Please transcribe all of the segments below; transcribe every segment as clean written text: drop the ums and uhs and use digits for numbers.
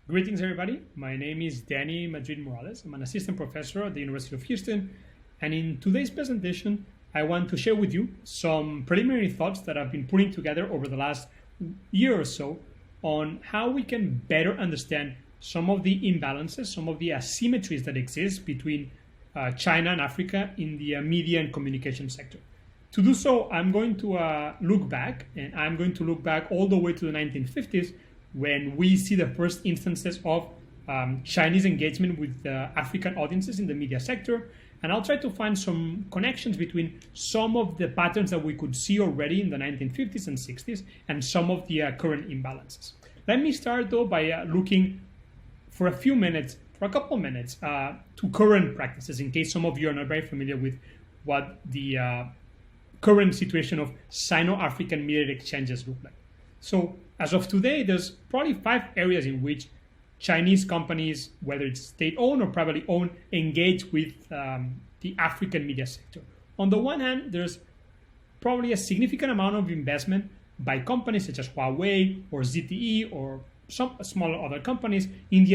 Greetings, everybody. My name is Danny Madrid-Morales. I'm an assistant professor at the University of Houston. And in today's presentation, I want to share with you some preliminary thoughts that I've been putting together over the last year or so on how we can better understand some of the imbalances, some of the asymmetries that exist between China and Africa in the media and communication sector. To do so, I'm going to look back, and I'm going to look back all the way to the 1950s when we see the first instances of Chinese engagement with African audiences in the media sector. And I'll try to find some connections between some of the patterns that we could see already in the 1950s and 60s and some of the current imbalances. Let me start, though, by looking for a couple minutes, to current practices, in case some of you are not very familiar with what the current situation of Sino-African media exchanges look like. So as of today, there's probably 5 areas in which Chinese companies, whether it's state-owned or privately owned, engage with the African media sector. On the one hand, there's probably a significant amount of investment by companies such as Huawei or ZTE or some smaller other companies in the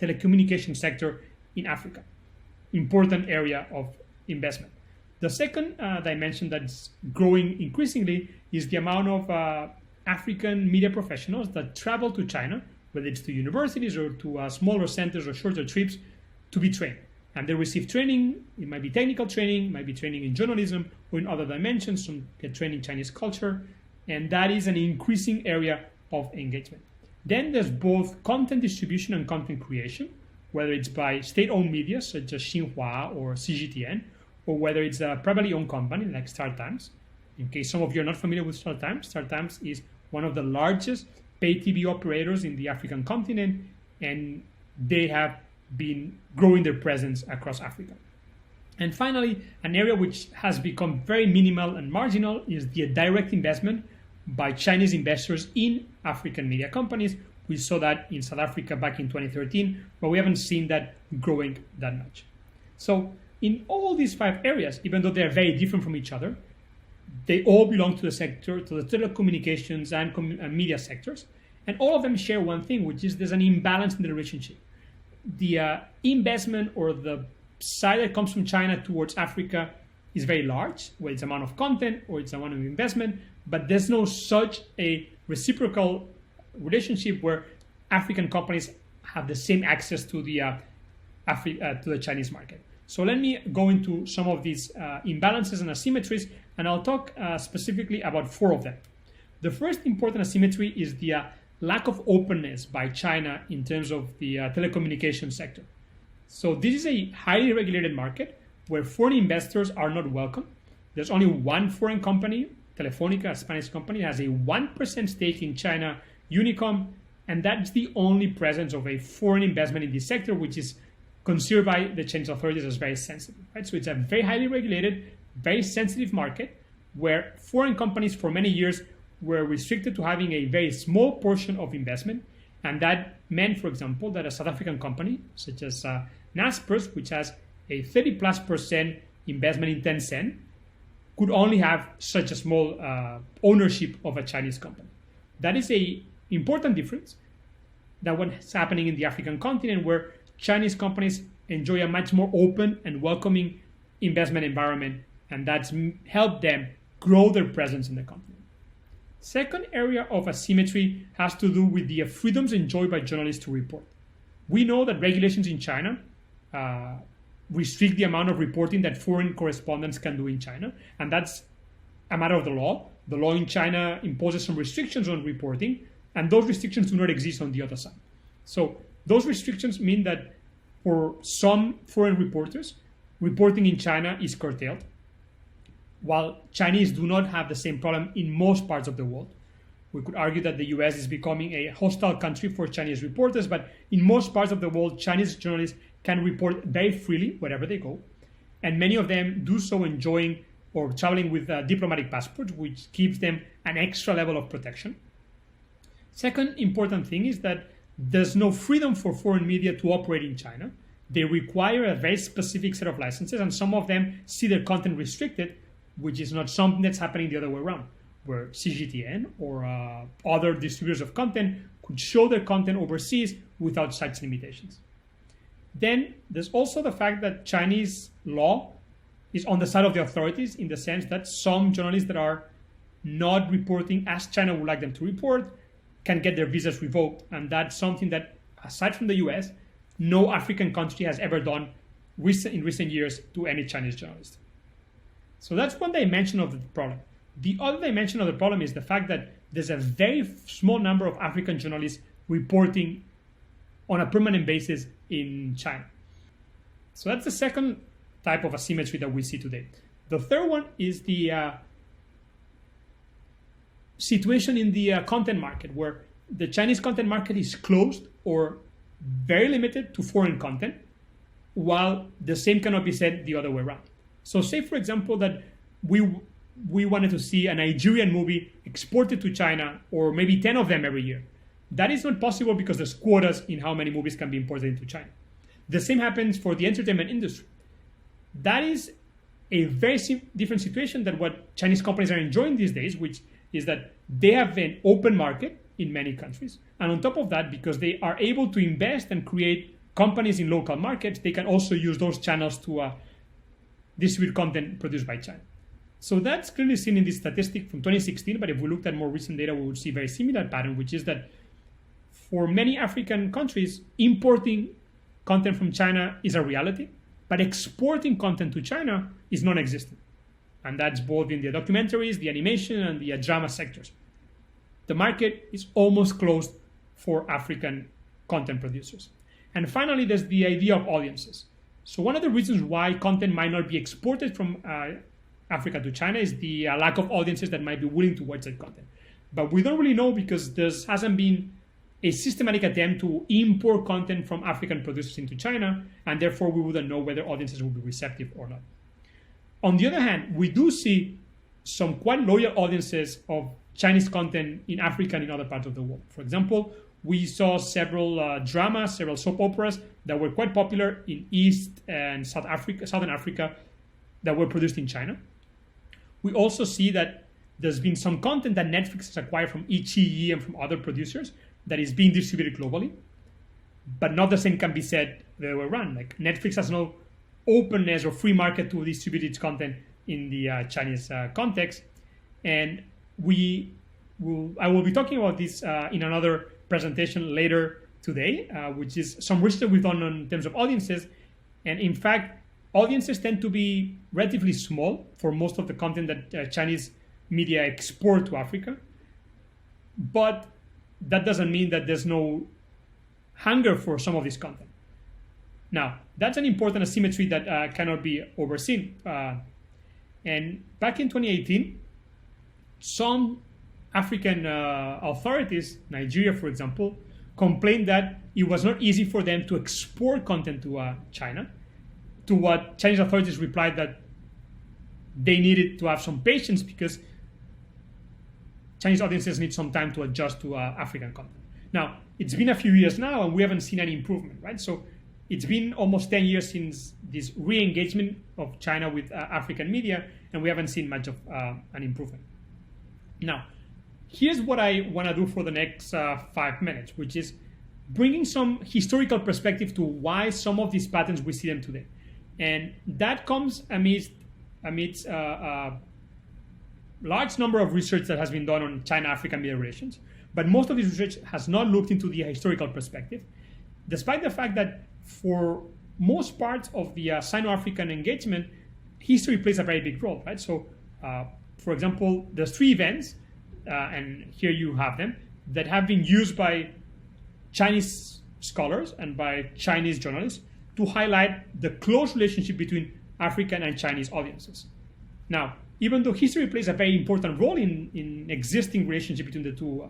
telecommunication sector in Africa. Important area of investment. The second dimension that's growing increasingly is the amount of African media professionals that travel to China, whether it's to universities or to smaller centers or shorter trips, to be trained. And they receive training. It might be technical training, it might be training in journalism or in other dimensions. Some get trained in Chinese culture. And that is an increasing area of engagement. Then there's both content distribution and content creation, whether it's by state-owned media such as Xinhua or CGTN, or whether it's a privately owned company like StarTimes. In case some of you are not familiar with StarTimes, StarTimes is one of the largest pay TV operators in the African continent, and they have been growing their presence across Africa. And finally, an area which has become very minimal and marginal is the direct investment by Chinese investors in African media companies. We saw that in South Africa back in 2013, but we haven't seen that growing that much. So in all these 5 areas, even though they're very different from each other, they all belong to the sector, to the telecommunications and media sectors. And all of them share one thing, which is there's an imbalance in the relationship. The investment or the side that comes from China towards Africa is very large, whether it's amount of content or it's amount of investment, but there's no such a reciprocal relationship where African companies have the same access to the Chinese market. So let me go into some of these imbalances and asymmetries, and I'll talk specifically about 4 of them. The first important asymmetry is the lack of openness by China in terms of the telecommunications sector. So this is a highly regulated market where foreign investors are not welcome. There's only one foreign company, Telefónica, a Spanish company, has a 1% stake in China, Unicom, and that's the only presence of a foreign investment in this sector, which is considered by the Chinese authorities as very sensitive. Right? So it's a very highly regulated, very sensitive market where foreign companies for many years were restricted to having a very small portion of investment. And that meant, for example, that a South African company such as Naspers, which has a 30+% investment in Tencent, could only have such a small ownership of a Chinese company. That is an important difference than what's happening in the African continent, where Chinese companies enjoy a much more open and welcoming investment environment, and that's helped them grow their presence in the continent. Second area of asymmetry has to do with the freedoms enjoyed by journalists to report. We know that regulations in China restrict the amount of reporting that foreign correspondents can do in China, and that's a matter of the law. The law in China imposes some restrictions on reporting, and those restrictions do not exist on the other side. So those restrictions mean that for some foreign reporters, reporting in China is curtailed, while Chinese do not have the same problem in most parts of the world. We could argue that the US is becoming a hostile country for Chinese reporters, but in most parts of the world, Chinese journalists can report very freely wherever they go. And many of them do so enjoying or traveling with diplomatic passports, which gives them an extra level of protection. Second important thing is that there's no freedom for foreign media to operate in China. They require a very specific set of licenses, and some of them see their content restricted, which is not something that's happening the other way around, where CGTN or other distributors of content could show their content overseas without such limitations. Then there's also the fact that Chinese law is on the side of the authorities in the sense that some journalists that are not reporting as China would like them to report can get their visas revoked. And that's something that, aside from the US, no African country has ever done in recent years to any Chinese journalist. So that's one dimension of the problem. The other dimension of the problem is the fact that there's a very small number of African journalists reporting on a permanent basis in China. So that's the second type of asymmetry that we see today. The third one is the situation in the content market, where the Chinese content market is closed or very limited to foreign content, while the same cannot be said the other way around. So say, for example, that we wanted to see a Nigerian movie exported to China, or maybe 10 of them every year. That is not possible because there's quotas in how many movies can be imported into China. The same happens for the entertainment industry. That is a very different situation than what Chinese companies are enjoying these days, which is that they have an open market in many countries. And on top of that, because they are able to invest and create companies in local markets, they can also use those channels to distribute content produced by China. So that's clearly seen in this statistic from 2016, but if we looked at more recent data, we would see a very similar pattern, which is that for many African countries, importing content from China is a reality, but exporting content to China is non-existent. And that's both in the documentaries, the animation, and the drama sectors. The market is almost closed for African content producers. And finally, there's the idea of audiences. So one of the reasons why content might not be exported from Africa to China is the lack of audiences that might be willing to watch that content. But we don't really know because there hasn't been a systematic attempt to import content from African producers into China, and therefore we wouldn't know whether audiences will be receptive or not. On the other hand, we do see some quite loyal audiences of Chinese content in Africa and in other parts of the world. For example, we saw several dramas, several soap operas that were quite popular in East and Southern Africa that were produced in China. We also see that there's been some content that Netflix has acquired from iQIYI and from other producers that is being distributed globally, but not the same can be said the other way around. Like Netflix has no openness or free market to distribute its content in the Chinese context, and I will be talking about this in another presentation later today, which is some research we've done in terms of audiences, and in fact, audiences tend to be relatively small for most of the content that Chinese media export to Africa, but that doesn't mean that there's no hunger for some of this content. Now, that's an important asymmetry that cannot be overseen. And back in 2018, some African authorities, Nigeria, for example, complained that it was not easy for them to export content to China, to what Chinese authorities replied that they needed to have some patience because Chinese audiences need some time to adjust to African content. Now, it's been a few years now and we haven't seen any improvement, right? So it's been almost 10 years since this re-engagement of China with African media, and we haven't seen much of an improvement. Now, here's what I want to do for the next 5 minutes, which is bringing some historical perspective to why some of these patterns we see them today. And that comes amidst large number of research that has been done on China-African media relations, but most of this research has not looked into the historical perspective, despite the fact that for most parts of the Sino-African engagement, history plays a very big role, right? So, for example, there's 3 events, and here you have them, that have been used by Chinese scholars and by Chinese journalists to highlight the close relationship between African and Chinese audiences. Now, even though history plays a very important role in existing relationship between the two,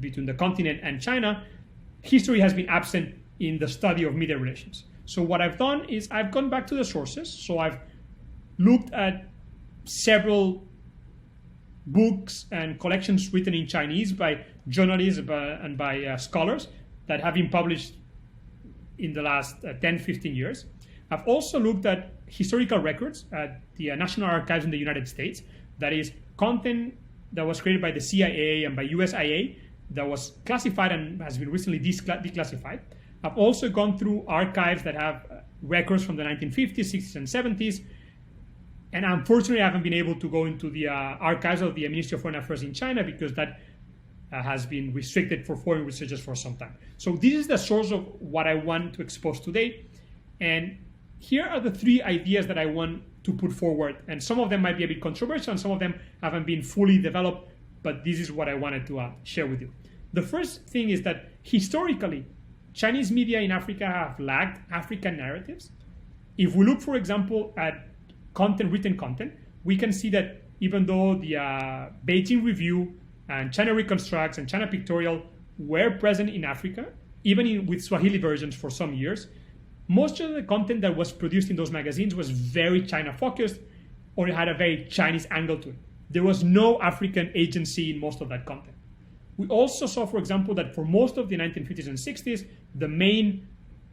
between the continent and China, history has been absent in the study of media relations. So what I've done is I've gone back to the sources. So I've looked at several books and collections written in Chinese by journalists and by scholars that have been published in the last 10, 15 years. I've also looked at historical records at the National Archives in the United States, that is content that was created by the CIA and by USIA that was classified and has been recently declassified. I've also gone through archives that have records from the 1950s, 60s, and 70s. And unfortunately, I haven't been able to go into the archives of the Ministry of Foreign Affairs in China because that has been restricted for foreign researchers for some time. So this is the source of what I want to expose today. And here are the three ideas that I want to put forward. And some of them might be a bit controversial, and some of them haven't been fully developed, but this is what I wanted to share with you. The first thing is that historically, Chinese media in Africa have lacked African narratives. If we look, for example, at written content, we can see that even though the Beijing Review and China Reconstructs and China Pictorial were present in Africa, even with Swahili versions for some years, most of the content that was produced in those magazines was very China-focused, or it had a very Chinese angle to it. There was no African agency in most of that content. We also saw, for example, that for most of the 1950s and 60s, the main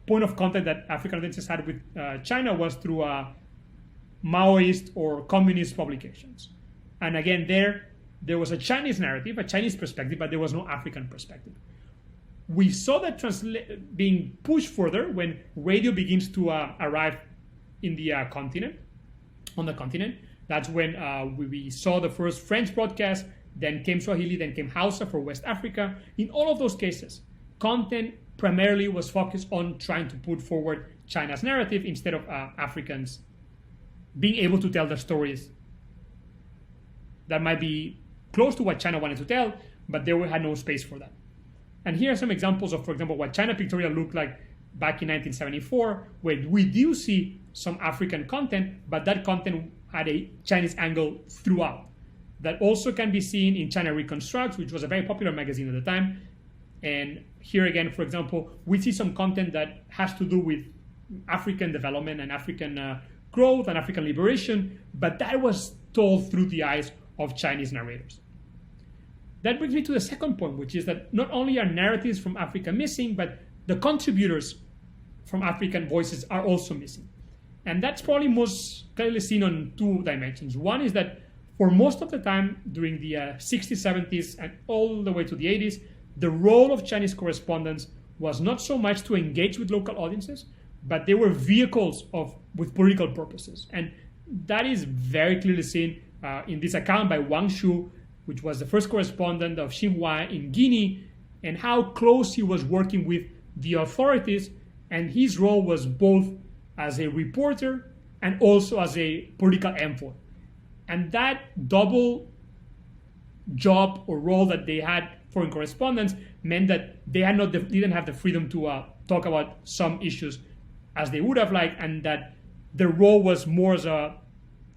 point of contact that African audiences had with China was through Maoist or communist publications. And again, there was a Chinese narrative, a Chinese perspective, but there was no African perspective. We saw that being pushed further when radio begins to arrive in the continent. That's when we saw the first French broadcast, then came Swahili, then came Hausa for West Africa. In all of those cases, content primarily was focused on trying to put forward China's narrative instead of Africans being able to tell their stories that might be close to what China wanted to tell, but they had no space for that. And here are some examples of, for example, what China Pictorial looked like back in 1974, where we do see some African content, but that content had a Chinese angle throughout. That also can be seen in China Reconstructs, which was a very popular magazine at the time. And here again, for example, we see some content that has to do with African development and African growth and African liberation, but that was told through the eyes of Chinese narrators. That brings me to the second point, which is that not only are narratives from Africa missing, but the contributors from African voices are also missing. And that's probably most clearly seen on two dimensions. One is that for most of the time during the 60s, 70s, and all the way to the 80s, the role of Chinese correspondents was not so much to engage with local audiences, but they were vehicles with political purposes. And that is very clearly seen in this account by Wang Shu, which was the first correspondent of Xinhua in Guinea, and how close he was working with the authorities, and his role was both as a reporter and also as a political envoy. And that double job or role that they had, foreign correspondents, meant that they didn't have the freedom to talk about some issues as they would have liked, and that their role was more as a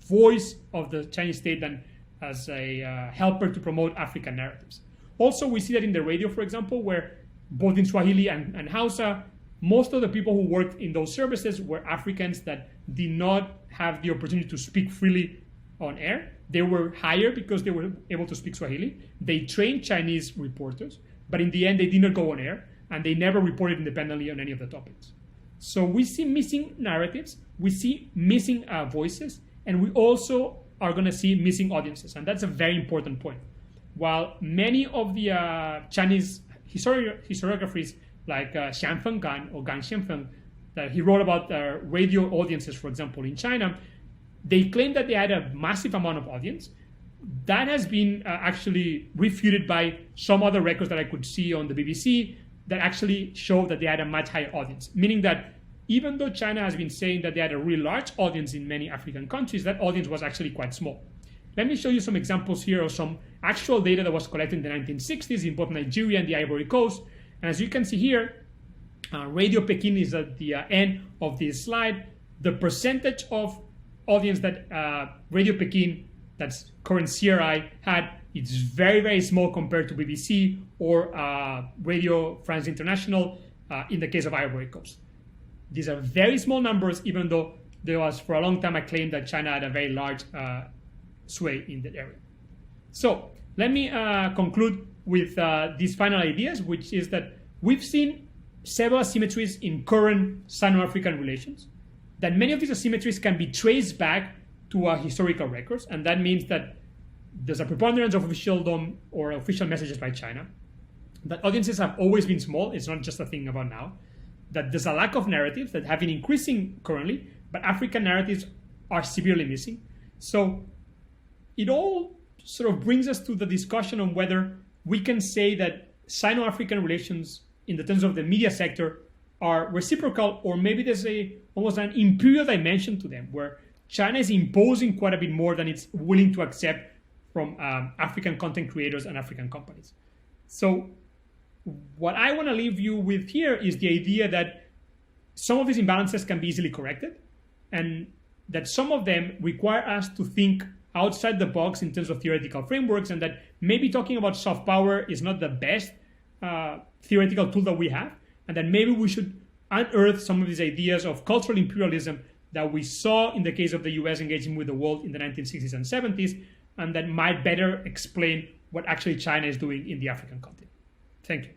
voice of the Chinese state than as a helper to promote African narratives. Also, we see that in the radio, for example, where both in Swahili and Hausa, most of the people who worked in those services were Africans that did not have the opportunity to speak freely on air. They were hired because they were able to speak Swahili. They trained Chinese reporters, but in the end, they did not go on air, and they never reported independently on any of the topics. So we see missing narratives, we see missing voices, and we also are going to see missing audiences. And that's a very important point. While many of the Chinese historiographies like Xianfeng Gan or Gan Xianfeng, that he wrote about radio audiences, for example, in China, they claim that they had a massive amount of audience. That has been actually refuted by some other records that I could see on the BBC that actually show that they had a much higher audience, meaning that even though China has been saying that they had a really large audience in many African countries, that audience was actually quite small. Let me show you some examples here of some actual data that was collected in the 1960s in both Nigeria and the Ivory Coast. And as you can see here, Radio Pekin is at the end of this slide. The percentage of audience that Radio Pekin, that's current CRI, had, it's very, very small compared to BBC or Radio France International in the case of Ivory Coast. These are very small numbers, even though there was for a long time a claim that China had a very large sway in that area. So let me conclude with these final ideas, which is that we've seen several asymmetries in current Sino-African relations, that many of these asymmetries can be traced back to historical records, and that means that there's a preponderance of officialdom or official messages by China. that audiences have always been small. It's not just a thing about now. That there's a lack of narratives that have been increasing currently, but African narratives are severely missing. So it all sort of brings us to the discussion on whether we can say that Sino-African relations in the terms of the media sector are reciprocal, or maybe there's almost an imperial dimension to them, where China is imposing quite a bit more than it's willing to accept from African content creators and African companies. So what I want to leave you with here is the idea that some of these imbalances can be easily corrected, and that some of them require us to think outside the box in terms of theoretical frameworks, and that maybe talking about soft power is not the best theoretical tool that we have, and that maybe we should unearth some of these ideas of cultural imperialism that we saw in the case of the US engaging with the world in the 1960s and 70s, and that might better explain what actually China is doing in the African continent. Thank you.